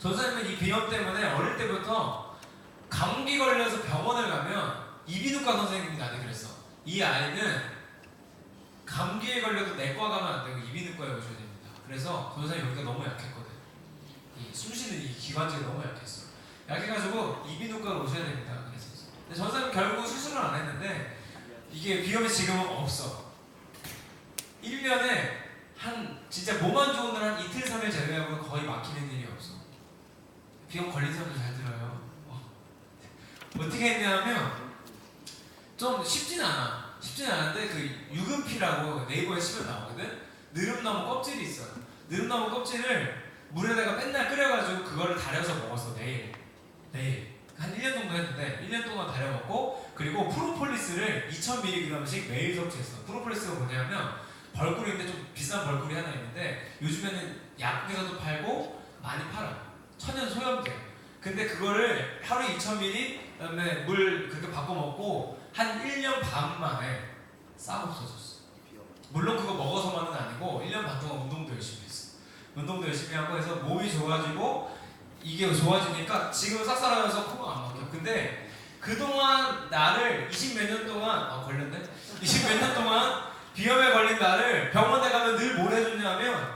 전사님은 이 비염 때문에 어릴 때부터 감기 걸려서 병원을 가면 이비인후과 선생님이 나한테 그랬어. 이 아이는 감기에 걸려도 내과 가면 안 되고 이비인후과에 오셔야 됩니다. 그래서 전사님 여기가 너무 약했거든. 이 숨쉬는 이 기관지가 너무 약했어. 약해가지고 이비인후과로 오셔야 됩니다. 그랬었어. 근데 전사님 결국 수술을 안 했는데 이게 비염이 지금은 없어. 1년에 진짜 몸 안 좋은 날 한 이틀 3일 제외하고는 거의 막히는 일이 없어. 비염 걸린 사람도 잘 들어요. 어떻게 했냐면 좀 쉽진 않은데 그 유금피라고 네이버에 치면 나오거든. 느릅나무 껍질이 있어. 느릅나무 껍질을 물에다가 맨날 끓여가지고 그거를 달여서 먹었어. 매일 한 1년 정도 했는데 1년 동안 달여 먹고, 그리고 프로폴리스를 2000mg씩 매일 섭취했어. 프로폴리스가 뭐냐면 벌꿀인데 좀 비싼 벌꿀이 하나 있는데 요즘에는 약국에서도 팔고 많이 팔아. 천연 소염제. 근데 그거를 하루 2000ml 그다음에 물 그렇게 바꿔 먹고 한 1년 반 만에 싹 없어졌어. 물론 그거 먹어서만은 아니고 1년 반 동안 운동도 열심히 했어. 운동도 열심히 하고 해서 몸이 좋아지고 이게 좋아지니까 지금 싹 사라져서 코가 안 막혀. 근데 그동안 나를 20 몇 년 동안 걸렸네? 20 몇 년 동안 비염에 걸린 나를 병원에 가면 늘 뭘 해줬냐면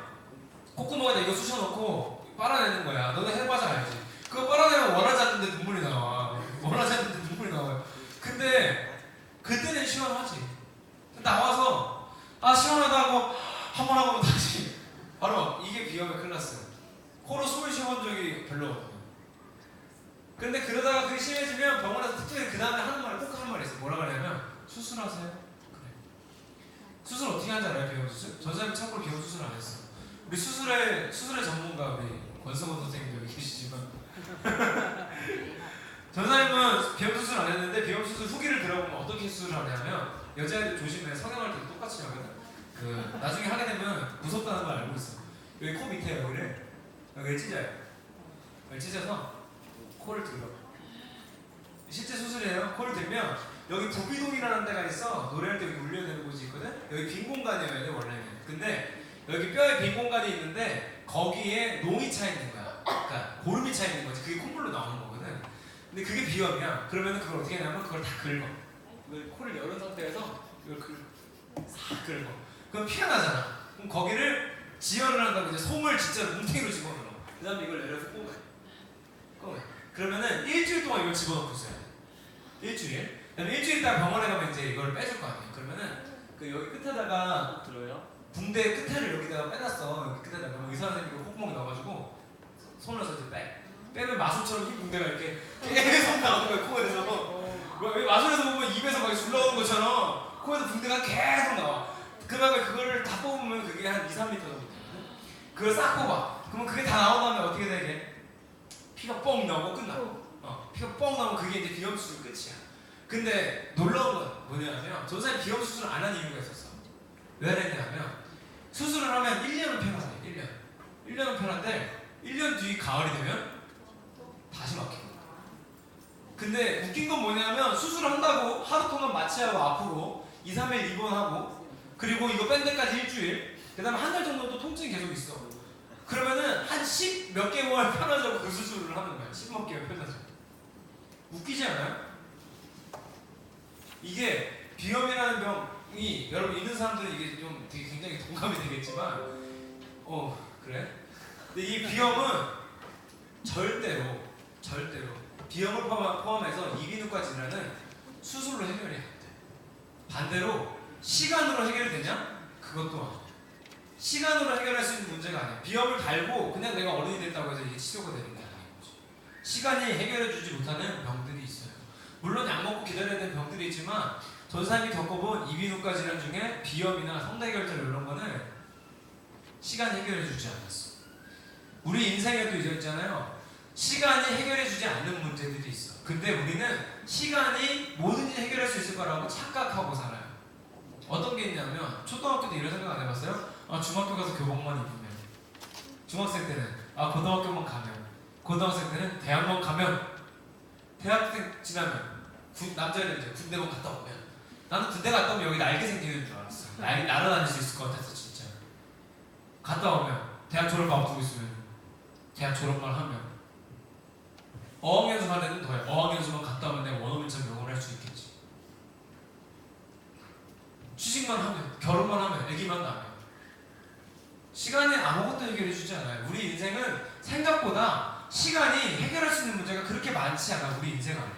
콧구멍에다 이거 쑤셔놓고 빨아내는 거야. 너네 해봐서 알지. 그거 빨아내면 원하지 않는데 눈물이 나와. 원하지 않는데 눈물이 나와요. 근데 그때는 시원하지. 나와서 시원하다고 한번 하고 다시 바로 이게 비염의 클라스. 코로 숨을 쉬어본 적이 별로 없거든. 근데 그러다가 그게 심해지면 병원에서 특별히 그 다음에 하는 말을 꼭 하는 말이 있어. 뭐라 그러냐면 수술하세요. 그래. 수술 어떻게 하는지 알아요? 비염 수술? 저 사람이 참고로 비염 수술 안 했어. 우리 수술의 전문가 우리 권성원 선생님도 여기 계시지만 전사님은 비염 수술 안 했는데 비염 수술 후기를 들어보면 어떻게 수술을 하냐면 여자애들 조심해. 성형할 때도 똑같이 하거든. 나중에 하게 되면 무섭다는 걸 알고 있어. 여기 코 밑에 여기를 찢어요. 여기 찢어서 코를 들어. 실제 수술이에요. 코를 들면 여기 부비동이라는 데가 있어. 노래할 때 여기 울려야 되는 곳이 있거든. 여기 빈 공간이어야 돼 원래는. 근데 여기 뼈에 빈 공간이 있는데 거기에 농이 차 있는 거야. 그러니까 고름이 차 있는 거지. 그게 콧물로 나오는 거거든. 근데 그게 비염이야. 그러면 그걸 어떻게 하냐면 그걸 다 긁어. 코를 열은 상태에서 이걸 싹 긁어. 그럼 피가 나잖아. 그럼 거기를 지혈을 한다고 이제 솜을 진짜 뭉탱이로 집어넣어. 그 다음에 이걸 내려서 꼬매. 그러면은 일주일 동안 이걸 집어넣고 있어야 돼. 일주일. 그다음에 일주일 있다가 병원에 가면 이제 이걸 빼줄 거 아니에요. 그러면은 그 여기 끝에다가 들어요? 붕대 끝에를 여기다가 빼놨어. 여기 끝에다가. 그럼 의사 선생님이 콧구멍에 넣어가지고 손을 써서 빼면 마술처럼 이 붕대가 이렇게 계속 나오는 거야. 코에서. 왜 마술에서 보면 입에서 막 줄나오는 것처럼 코에서 붕대가 계속 나와. 그다음에 그거를 다 뽑으면 그게 한 2, 3m 정도 되거든. 그걸 싹 뽑아. 그러면 그게 다 나온 다음에 어떻게 되게? 피가 뻥 나오고 끝나. 피가 뻥 나오면 그게 이제 비염 수술 끝이야. 근데 놀라운 건 뭐냐면 전사님 비염 수술을 안 한 이유가 있었어. 왜 안 했냐면 수술을 하면 1년은 편하대. 1년은 편한데 1년 뒤 가을이 되면 다시 막히고. 근데 웃긴 건 뭐냐면 수술을 한다고 하루 동안 마취하고 아프고 2, 3일 입원하고 그리고 이거 뺀 데까지 일주일, 그 다음에 한 달 정도 또 통증이 계속 있어. 그러면은 한 10 몇 개월 편하자고 그 수술을 하는 거야. 10 몇 개월 편하자고. 웃기지 않아요? 이게 비염이라는 병이 여러분 있는 사람들은 이게 좀 되게 굉장히 동감이 되겠지만 그래? 근데 이 비염은 절대로 비염을 포함해서 이비인후과 질환은 수술로 해결이 안 돼. 반대로 시간으로 해결이 되냐? 그것도 아니야. 시간으로 해결할 수 있는 문제가 아니야. 비염을 달고 그냥 내가 어른이 됐다고 해서 이게 치료가 되는 게 아닌 거지. 시간이 해결해주지 못하는 병들이 있어요. 물론 약 먹고 기다려야 되는 병들이 있지만 전사님이 겪어본 이비인후과 질환 중에 비염이나 성대결절 이런 거는 시간이 해결해주지 않았어. 우리 인생에도 있잖아요. 시간이 해결해주지 않는 문제들이 있어. 근데 우리는 시간이 뭐든지 해결할 수 있을 거라고 착각하고 살아요. 어떤 게 있냐면 초등학교 때 이런 생각 안 해봤어요? 중학교 가서 교복만 입으면, 중학생 때는 고등학교만 가면, 고등학생 때는 대학만 가면, 대학생 지나면 남자애들 이제 군대만 갔다 오면, 나는 군대 갔다 오면 여기 날개 생기는 줄 알았어. 날아다닐 수 있을 것 같았어 진짜. 갔다 오면 대학 졸업하고 두고 있으면 대학 졸업만 하면 어학연수만 해도 더해. 어학연수만 갔다 오면 내가 원어민처럼 영어를 할 수 있겠지. 취직만 하면, 결혼만 하면, 아기만 낳으면 시간이 아무것도 해결해주지 않아요. 우리 인생은 생각보다 시간이 해결할 수 있는 문제가 그렇게 많지 않아. 우리 인생 안에.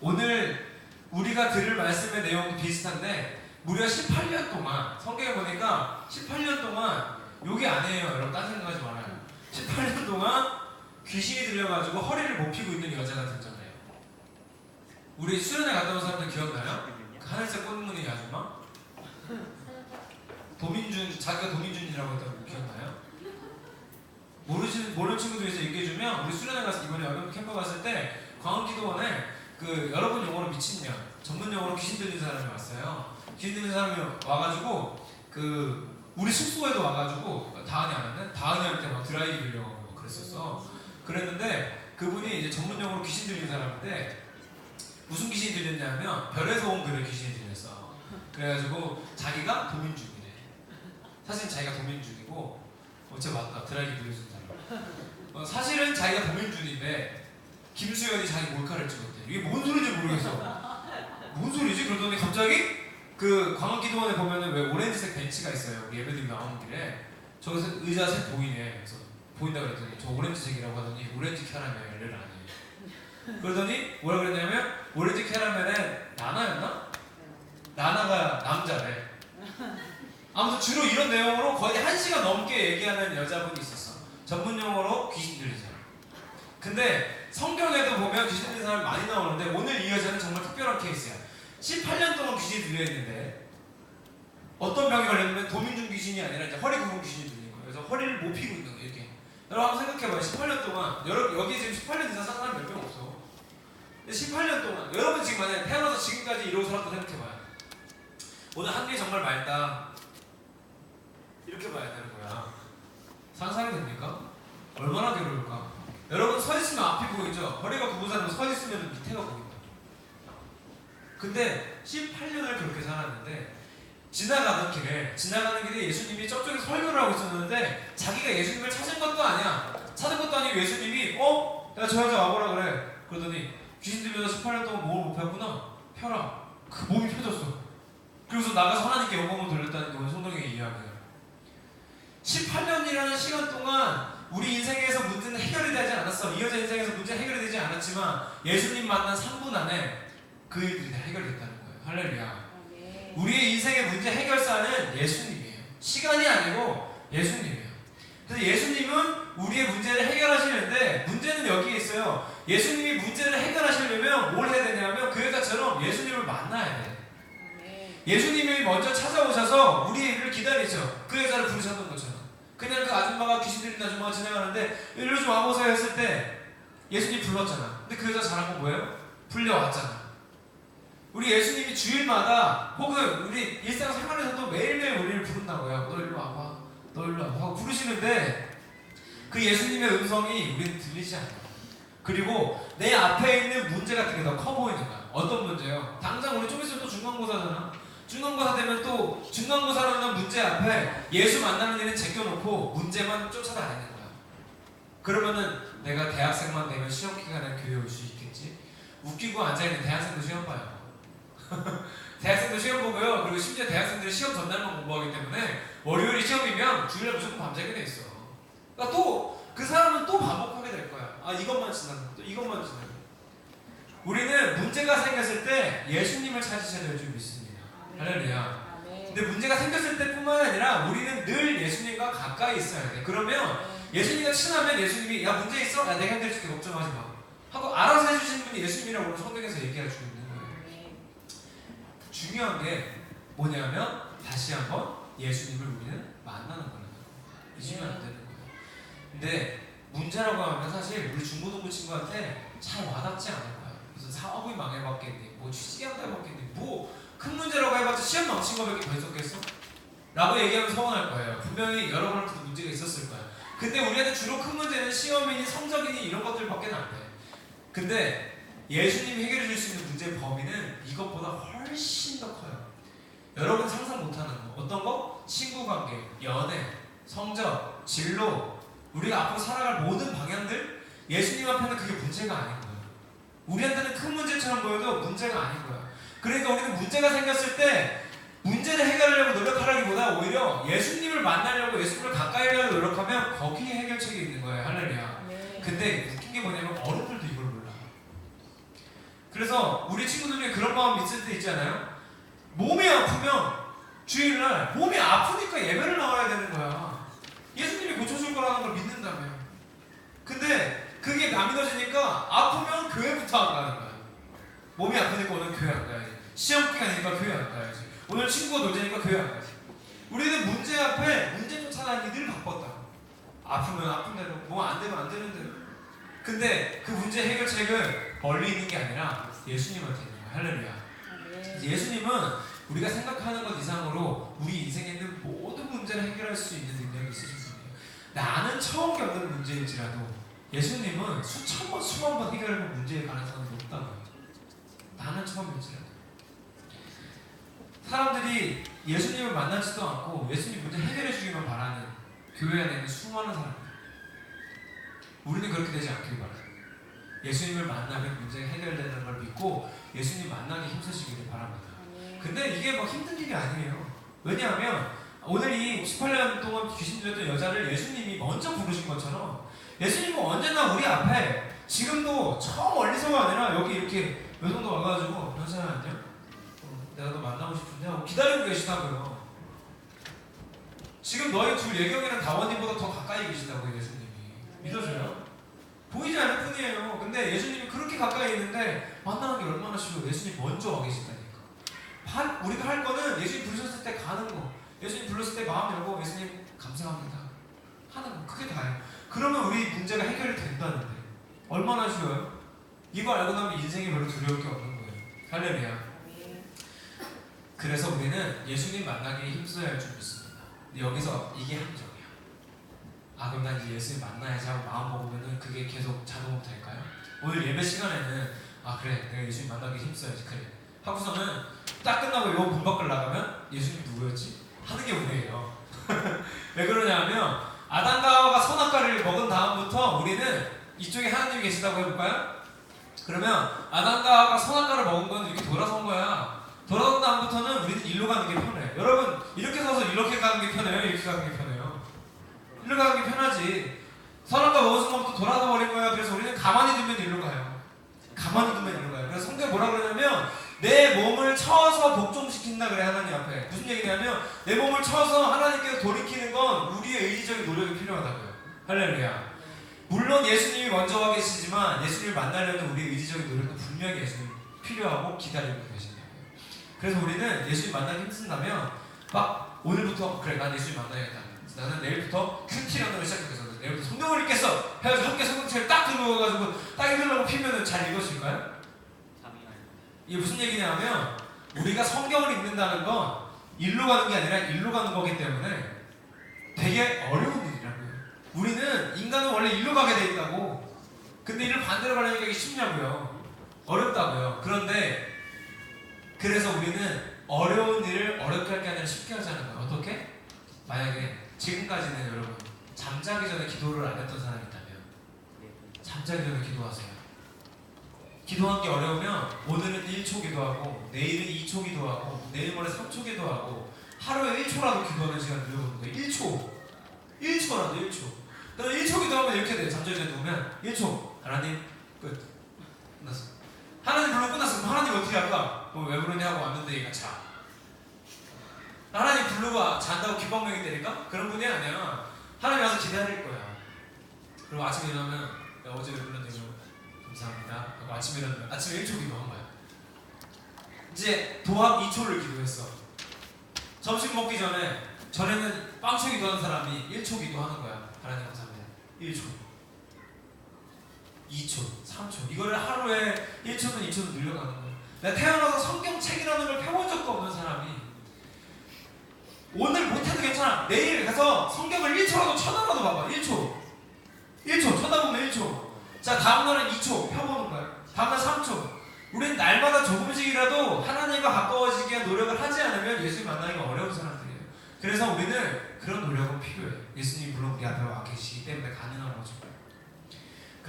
오늘 우리가 들을 말씀의 내용도 비슷한데 무려 18년 동안 성경에 보니까 18년 동안 여기 아니에요. 여러분 딴 생각하지 말아요. 18년 동안 귀신이 들려가지고 허리를 못 펴고 있는 여자가 등장해요. 우리 수련회 갔다 온 사람들 기억나요? 그 하늘색 꽃무늬 아줌마? 자기가 도민준이라고 했던 거 기억나요? 모르는 친구들 위해서 얘기해주면 우리 수련회 가서 이번에 여름 캠프 갔을 때 광원기도원에 그 여러분 용어로 미친년, 전문 용어로 귀신 들린 사람이 왔어요. 귀신 들린 사람이 와가지고 그 우리 숙소에도 와가지고 다은이 안 왔네? 다은이한테 막 드라이기 들려고 그랬었어. 그랬는데 그분이 이제 전문 용어로 귀신 들린 사람인데 무슨 귀신이 들렸냐면 별에서 온 그런 귀신이 들렸어. 그래가지고 자기가 도민준이래. 사실 자기가 도민준이고 어째 맞다 드라이기 들려준 사람. 사실은 자기가 도민준인데 김수현이 자기 몰카를 찍었대. 이게 뭔 소리인지 모르겠어. 뭔 소리지? 그러더니 갑자기 그 광원기도원에 보면은 왜 오렌지색 벤치가 있어요. 우리 예배드리 나오는 길에 저기서 의자 색 보이네. 그래서 보인다 그랬더니 저 오렌지색이라고 하더니 오렌지 캐러멜을 아니에요. 그러더니 뭐라 그랬냐면 오렌지 캐러멜에 나나였나? 나나가 남자래. 아무튼 주로 이런 내용으로 거의 1시간 넘게 얘기하는 여자분이 있었어. 전문 용어로 귀신 들린 사람. 근데 성경에도 보면 귀신 들린 사람이 많이 나오는데 오늘 이 여자는 정말 특별한 케이스야. 18년 동안 귀신이 들려있는데 어떤 병이 걸렸냐면 도민준 귀신이 아니라 이제 허리 굽은 귀신이 들린 거예요. 그래서 허리를 못 피고 있는 거예요. 이렇게. 여러분 한번 생각해봐요. 18년 동안 여기 지금 18년 이상 산 사람 몇 명 없어. 근데 18년 동안 여러분 지금 만약에 태어나서 지금까지 이러고 살았다 생각해봐요. 오늘 한국이 정말 맑다 이렇게 봐야 되는 거야. 상상이 됩니까? 얼마나 괴로울까? 여러분 서 있으면 앞이 보이죠? 허리가 굽은 사람은 서 있으면 밑에가 보인다. 근데 18년을 그렇게 살았는데 지나가는 길에 예수님이 저쪽에 설교를 하고 있었는데 자기가 예수님을 찾은 것도 아니야. 찾은 것도 아니고 예수님이 야 저 여자 와보라 그래. 그러더니 귀신 들려서 18년 동안 몸을 못 폈구나. 펴라. 그 몸이 펴졌어. 그래서 나가서 하나님께 영광을 돌렸다는 게 오늘 성경의 이야기예요. 18년이라는 시간 동안 우리 인생에서 문제는 해결이 되지 않았어. 이 여자 인생에서 문제 해결이 되지 않았지만 예수님 만난 3분 안에 그 일들이 다 해결됐다는 거예요. 할렐루야. 우리의 인생의 문제 해결사는 예수님이에요. 시간이 아니고 예수님이에요. 그래서 예수님은 우리의 문제를 해결하시는데 문제는 여기에 있어요. 예수님이 문제를 해결하시려면 뭘 해야 되냐면 그 여자처럼 예수님을 만나야 돼. 예수님이 먼저 찾아오셔서 우리의 일을 기다리죠. 그 여자를 부르셨던 것처럼. 그냥 그 아줌마가 귀신 들린 아줌마가 지나가는데 일로 좀 와보세요 했을 때 예수님 불렀잖아. 근데 그 여자 잘한 건 뭐예요? 불려왔잖아. 우리 예수님이 주일마다 혹은 우리 일상생활에서도 매일매일 우리를 부른다고요. 너 일로 와봐. 너 일로 와봐 하고 부르시는데 그 예수님의 음성이 우리는 들리지 않아요. 그리고 내 앞에 있는 문제 같은 게 더 커 보이는 거야. 어떤 문제요? 당장 우리 좀 있으면 또 중간고사잖아. 중간고사 되면 또 중간고사라는 문제 앞에 예수 만나는 일은 제껴놓고 문제만 쫓아다니는 거야. 그러면은 내가 대학생만 되면 시험 기간에 교회 올 수 있겠지? 웃기고 앉아있는 대학생도 시험 봐요. 대학생도 시험 보고요. 그리고 심지어 대학생들이 시험 전날만 공부하기 때문에 월요일이 시험이면 주일날 무조건 밤새게 돼 있어. 그러니까 또 그 사람은 또 반복하게 될 거야. 이것만 지나고 또 이것만 지나고. 우리는 문제가 생겼을 때 예수님을 찾으셔야 될 줄 믿습니다. 할렐루야. 근데 문제가 생겼을 때뿐만 아니라 우리는 늘 예수님과 가까이 있어야 돼. 그러면 예수님과 친하면 예수님이 야 문제 있어? 야 내가 해결해줄게 걱정하지 마 하고 알아서 해주시는 분이 예수님이라고 성경에서 얘기할 수 있는 거예요. 중요한 게 뭐냐면 다시 한번 예수님을 우리는 만나는 거예요. 잊으면 안 되는 거예요. 근데 문제라고 하면 사실 우리 중고등부 친구한테 잘 와닿지 않을 거예요. 무슨 사업이 망해봤겠니? 뭐 취직한다 해봤겠니? 뭐 큰 문제라고 해봤자 시험 망친 거밖에 더 있었겠어? 라고 얘기하면 서운할 거예요. 분명히 여러분한테도 문제가 있었을 거예요. 근데 우리한테 주로 큰 문제는 시험이니 성적이니 이런 것들밖에 안 돼. 근데 예수님이 해결해 줄 수 있는 문제의 범위는 이것보다 훨씬 더 커요. 여러분 상상 못하는 거. 어떤 거? 친구관계, 연애, 성적, 진로, 우리가 앞으로 살아갈 모든 방향들 예수님 앞에는 그게 문제가 아닌 거예요. 우리한테는 큰 문제처럼 보여도 문제가 아닌 거예요. 그러니까 우리는 문제가 생겼을 때 문제를 해결하려고 노력하라기보다 오히려 예수님을 만나려고 예수님을 가까이 하려고 노력하면 거기에 해결책이 있는 거예요. 할렐루야. 근데 웃긴 게 뭐냐면 어른들도 이걸 몰라. 그래서 우리 친구들 중에 그런 마음 있을 때 있잖아요. 몸이 아프면 주일날 몸이 아프니까 예배를 나와야 되는 거야. 예수님이 고쳐줄 거라는 걸 믿는다며. 근데 그게 나민어지니까 아프면 교회부터 안 가는 거야. 몸이 아프니까 오늘 교회 안 가야지. 시험 기간이니까 교회 안 가야지. 오늘 친구가 놀자니까 교회 안 가야지. 우리는 문제 앞에 문제 쫓아다니기 늘 바빴다. 아프면 아픈 대로, 뭐 안 되면 안 되는 대로. 근데 그 문제 해결책은 멀리 있는 게 아니라 예수님한테 있는 거야. 할렐루야. 예수님은 우리가 생각하는 것 이상으로 우리 인생에 있는 모든 문제를 해결할 수 있는 능력이 있으신 분이에요. 나는 처음 겪는 문제일지라도 예수님은 수천 번, 수만 번 해결하는 문제의 가능성이 높다고요. 나는 처음일지라도. 사람들이 예수님을 만나지도 않고 예수님 문제 해결해 주기만 바라는 교회 안에 있는 수많은 사람들. 우리는 그렇게 되지 않길 바라요. 예수님을 만나면 문제가 해결되는 걸 믿고 예수님 만나기 힘쓰시기를 바랍니다. 근데 이게 뭐 힘든 일이 아니에요. 왜냐하면 오늘 이 18년 동안 귀신 들렸던 여자를 예수님이 먼저 부르신 것처럼 예수님은 언제나 우리 앞에 지금도 저 멀리서가 아니라 여기 이렇게 외동도 와가지고 현사야 안녕? 내가 너 만나고 싶은데 하고 기다리고 계시다고요. 지금 너희 둘 예경이랑 다원님보다 더 가까이 계시다고요. 예수님이. 믿어져요? 보이지 않을 뿐이에요. 근데 예수님이 그렇게 가까이 있는데 만나는 게 얼마나 쉬워요. 예수님 먼저 와 계시다니까. 우리가 할 거는 예수님 부르셨을 때 가는 거, 예수님 불렀을 때 마음 열고 예수님 감사합니다 하는 거, 그게 다예요. 그러면 우리 문제가 해결이 된다는데 얼마나 쉬워요? 이거 알고 나면 인생이 별로 두려울 게 없는 거예요. 할렐루야. 그래서 우리는 예수님 만나기에 힘써야 할 줄 믿습니다. 근데 여기서 이게 함정이야. 아 그럼 난 이제 예수님 만나야지 하고 마음 먹으면은 그게 계속 자동으로 될까요? 오늘 예배 시간에는 아 그래 내가 예수님 만나기 힘써야지 그래 하고서는 딱 끝나고 요 문 밖을 나가면 예수님 누구였지? 하는 게 우리예요. 왜 그러냐면 아담과 하와가 선악과를 먹은 다음부터 우리는 이쪽에 하나님이 계시다고 해볼까요? 그러면 아담과 하와가 선악과를 먹은 건 이렇게 돌아선 거야. 돌아선 다음부터는 우리는 일로 가는 게 편해. 여러분 이렇게 서서 이렇게 가는 게 편해요? 이렇게 가는 게 편해요? 일로 가는 게 편하지. 선악과 먹은 순간부터 돌아서 버린 거야. 그래서 우리는 가만히 두면 일로 가요. 가만히 두면 일로 가요. 그래서 성경에 뭐라 그러냐면 내 몸을 쳐서 복종시킨다 그래 하나님 앞에. 무슨 얘기냐면 내 몸을 쳐서 하나님께서 돌이키는 건 우리의 의지적인 노력이 필요하다고요. 할렐루야. 물론 예수님이 먼저 와 계시지만 예수님을 만나려는 우리의 의지적인 노력도 분명히 예수님 필요하고 기다리고 계신다고요. 그래서 우리는 예수님 만나기 힘든다면 막 오늘부터 그래 난 예수님 만나야겠다. 나는 내일부터 큐티라는 걸 시작해서 내일부터 성경을 읽겠어 해가지고 함께 성경책을 딱 들고 와가지고 딱 읽으려고 피면은 잘 읽어질까요? 이게 무슨 얘기냐면 우리가 성경을 읽는다는 건 일로 가는 게 아니라 일로 가는 거기 때문에 되게 어려운 일이라고요. 우리는 인간은 원래 일로 가게 돼 있다고. 근데 이를 반대로 가려니까 이게 쉽냐고요. 어렵다고요. 그런데 그래서 우리는 어려운 일을 어렵게 할 게 아니라 쉽게 하자는 거예요. 어떻게? 만약에 지금까지는 여러분 잠자기 전에 기도를 안 했던 사람이 있다면 잠자기 전에 기도하세요. 기도하는 게 어려우면 오늘은 1초 기도하고 내일은 2초 기도하고 내일 모레 3초 기도하고 하루에 1초라도 기도하는 시간 늘려보는 거예요. 1초 1초라도 1초. 그럼 1초 기도하면 이렇게 돼요. 잠자기 전에 누우면 1초 하나님 끝. 끝났어. 하나님 불러 끝났어. 그럼 하나님 어떻게 할까? 왜 부르냐 하고 왔는데 얘가 자. 하나님 부르고 잔다고 기방명이 되니까? 그런 분이 아니야. 하나님 와서 기다릴 거야. 그리고 아침에 일어나면 내가 어제 왜 불렀는지 감사합니다. 그리고 아침에 일어나면 아침에 1초 기도한 거야. 이제 도합 2초를 기도했어. 점심 먹기 전에는 빵초 기도하는 사람이 1초 기도하는 거야. 하나님 감사합니다. 1초 2초 3초 이거를 하루에 1초든 2초든 늘려가는 거야. 내가 태어나서 성경책이라는 걸 펴본 적도 없는 사람이 오늘 못해도 괜찮아. 내일 가서 성경을 1초라도 쳐다봐도 봐봐. 1초 쳐다보면 1초. 자 다음날은 2초 펴보는 거야. 다음날 3초. 우리는 날마다 조금씩이라도 하나님과 가까워지기 위한 노력을 하지 않으면 예수님 만나기가 어려운 사람들이에요. 그래서 우리는 그런 노력은 필요해. 예수님 물론 우리 앞에 와 계시기 때문에 가능한 거죠.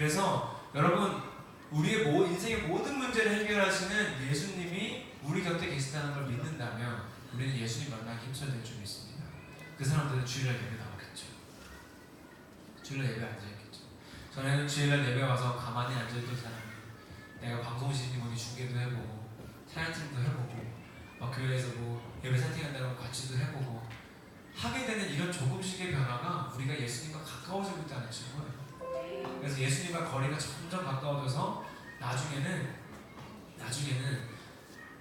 그래서 여러분 우리의 인생의 모든 문제를 해결하시는 예수님이 우리 곁에 계신다는 걸 믿는다면 우리는 예수님 만나기 힘써야 될 줄 믿습니다. 그 사람들은 주일날 예배 나오겠죠. 주일날 예배 앉아있겠죠. 전에는 주일날 예배 와서 가만히 앉아있던 사람이 내가 방송신이 뭐니 중계도 해보고 찬양팀도 해보고 막 교회에서 뭐 예배 세팅한다고 같이도 해보고 하게 되는 이런 조금씩의 변화가 우리가 예수님과 가까워지고 있다는 증거예요. 그래서 예수님과 거리가 점점 가까워져서 나중에는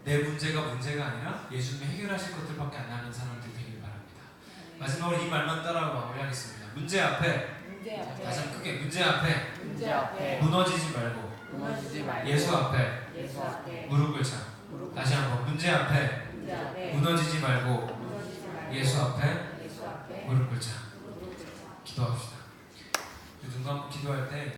내 문제가 아니라 예수님이 해결하실 것들밖에 안 남는 사람들이 되길 바랍니다. 마지막으로 이 말만 따라하고 마무리하겠습니다. 문제 앞에 다시 한번 크게 문제 앞에 무너지지 말고 예수 앞에 무릎 꿇자. 다시 한번 문제 앞에 무너지지 말고 예수 앞에 무릎 꿇자. 기도합시다. 눈 감고 기도할 때